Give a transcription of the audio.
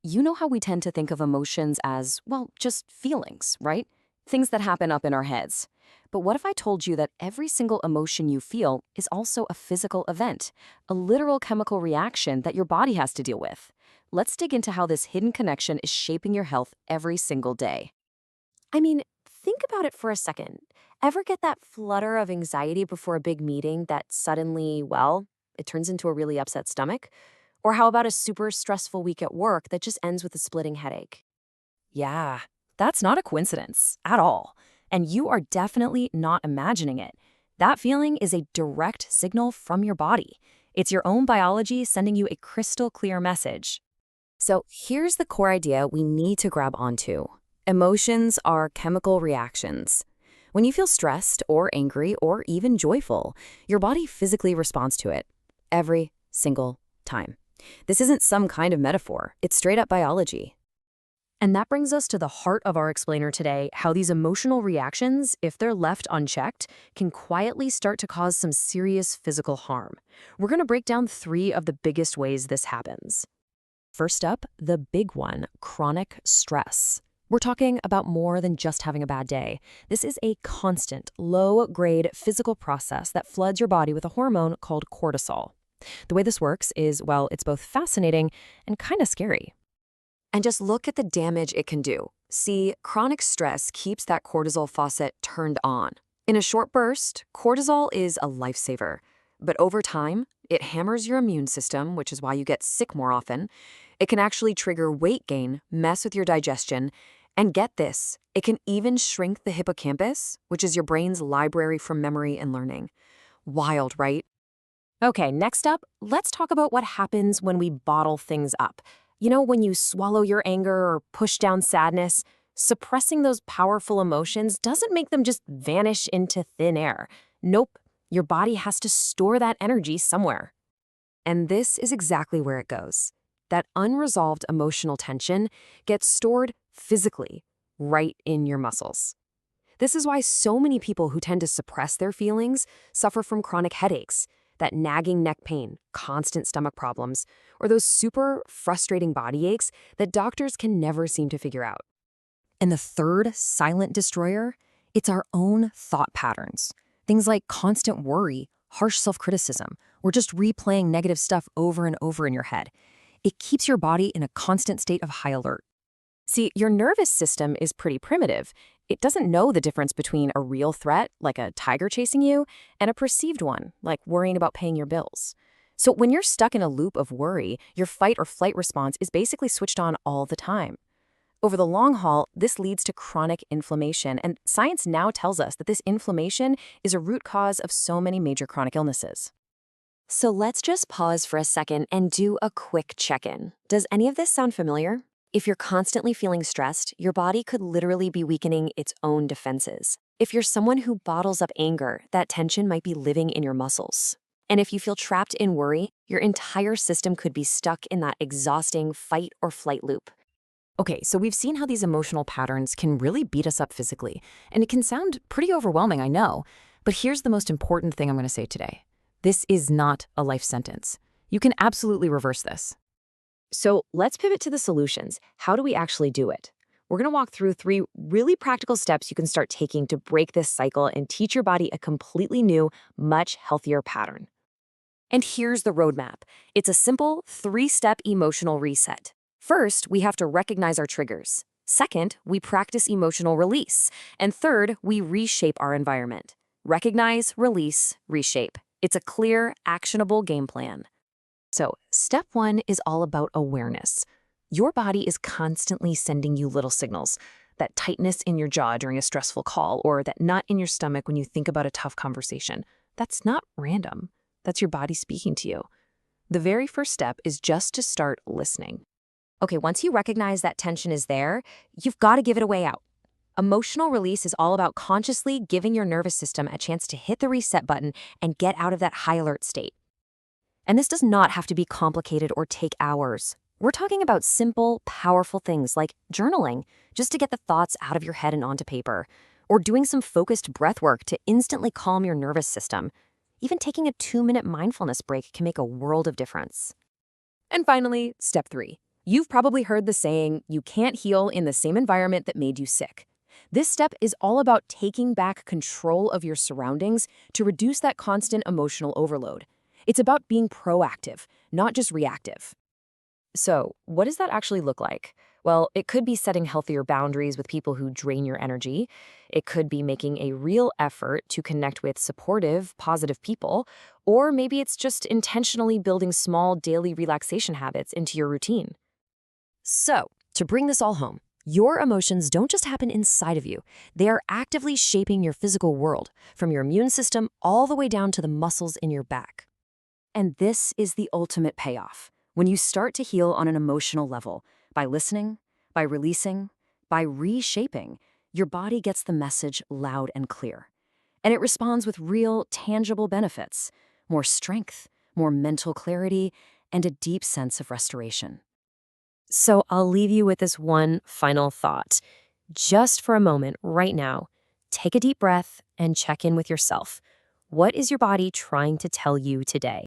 You know how we tend to think of emotions as, well, just feelings, right? Things that happen up in our heads. But what if I told you that every single emotion you feel is also a physical event, a literal chemical reaction that your body has to deal with? Let's dig into how this hidden connection is shaping your health every single day. I mean, think about it for a second. Ever get that flutter of anxiety before a big meeting that suddenly, well, it turns into a really upset stomach? Or how about a super stressful week at work that just ends with a splitting headache? Yeah, that's not a coincidence at all. And you are definitely not imagining it. That feeling is a direct signal from your body. It's your own biology sending you a crystal clear message. So here's the core idea we need to grab onto. Emotions are chemical reactions. When you feel stressed or angry or even joyful, your body physically responds to it every single time. This isn't some kind of metaphor, it's straight up biology. And that brings us to the heart of our explainer today, how these emotional reactions, if they're left unchecked, can quietly start to cause some serious physical harm. We're going to break down three of the biggest ways this happens. First up, the big one, chronic stress. We're talking about more than just having a bad day. This is a constant, low-grade physical process that floods your body with a hormone called cortisol. The way this works is, well, it's both fascinating and kind of scary. And just look at the damage it can do. See, chronic stress keeps that cortisol faucet turned on. In a short burst, cortisol is a lifesaver. But over time, it hammers your immune system, which is why you get sick more often. It can actually trigger weight gain, mess with your digestion, and get this, it can even shrink the hippocampus, which is your brain's library for memory and learning. Wild, right? Okay, next up, let's talk about what happens when we bottle things up. You know, when you swallow your anger or push down sadness, suppressing those powerful emotions doesn't make them just vanish into thin air. Nope, your body has to store that energy somewhere. And this is exactly where it goes. That unresolved emotional tension gets stored physically, right in your muscles. This is why so many people who tend to suppress their feelings suffer from chronic headaches, that nagging neck pain, constant stomach problems, or those super frustrating body aches that doctors can never seem to figure out. And the third silent destroyer, it's our own thought patterns. Things like constant worry, harsh self-criticism, or just replaying negative stuff over and over in your head. It keeps your body in a constant state of high alert. See, your nervous system is pretty primitive. It doesn't know the difference between a real threat, like a tiger chasing you, and a perceived one, like worrying about paying your bills. So when you're stuck in a loop of worry, your fight or flight response is basically switched on all the time. Over the long haul, this leads to chronic inflammation, and science now tells us that this inflammation is a root cause of so many major chronic illnesses. So let's just pause for a second and do a quick check-in. Does any of this sound familiar? If you're constantly feeling stressed, your body could literally be weakening its own defenses. If you're someone who bottles up anger, that tension might be living in your muscles. And if you feel trapped in worry, your entire system could be stuck in that exhausting fight or flight loop. Okay, so we've seen how these emotional patterns can really beat us up physically, and it can sound pretty overwhelming, I know, but here's the most important thing I'm going to say today. This is not a life sentence. You can absolutely reverse this. So let's pivot to the solutions. How do we actually do it? We're going to walk through three really practical steps you can start taking to break this cycle and teach your body a completely new, much healthier pattern. And here's the roadmap. It's a simple three-step emotional reset. First, we have to recognize our triggers. Second, we practice emotional release. And third, we reshape our environment. Recognize, release, reshape. It's a clear, actionable game plan. So, step one is all about awareness. Your body is constantly sending you little signals. That tightness in your jaw during a stressful call, or that knot in your stomach when you think about a tough conversation. That's not random. That's your body speaking to you. The very first step is just to start listening. Okay, once you recognize that tension is there, you've got to give it a way out. Emotional release is all about consciously giving your nervous system a chance to hit the reset button and get out of that high alert state. And this does not have to be complicated or take hours. We're talking about simple, powerful things like journaling, just to get the thoughts out of your head and onto paper, or doing some focused breath work to instantly calm your nervous system. Even taking a 2-minute mindfulness break can make a world of difference. And finally, step three, You've probably heard the saying, you can't heal in the same environment that made you sick. This step is all about taking back control of your surroundings to reduce that constant emotional overload. It's about being proactive, not just reactive. So, what does that actually look like? Well, it could be setting healthier boundaries with people who drain your energy. It could be making a real effort to connect with supportive, positive people. Or maybe it's just intentionally building small daily relaxation habits into your routine. So, to bring this all home, your emotions don't just happen inside of you. They are actively shaping your physical world, from your immune system all the way down to the muscles in your back. And this is the ultimate payoff. When you start to heal on an emotional level, by listening, by releasing, by reshaping, your body gets the message loud and clear. And it responds with real, tangible benefits: more strength, more mental clarity, and a deep sense of restoration. So, I'll leave you with this one final thought. Just for a moment, right now, take a deep breath and check in with yourself. What is your body trying to tell you today?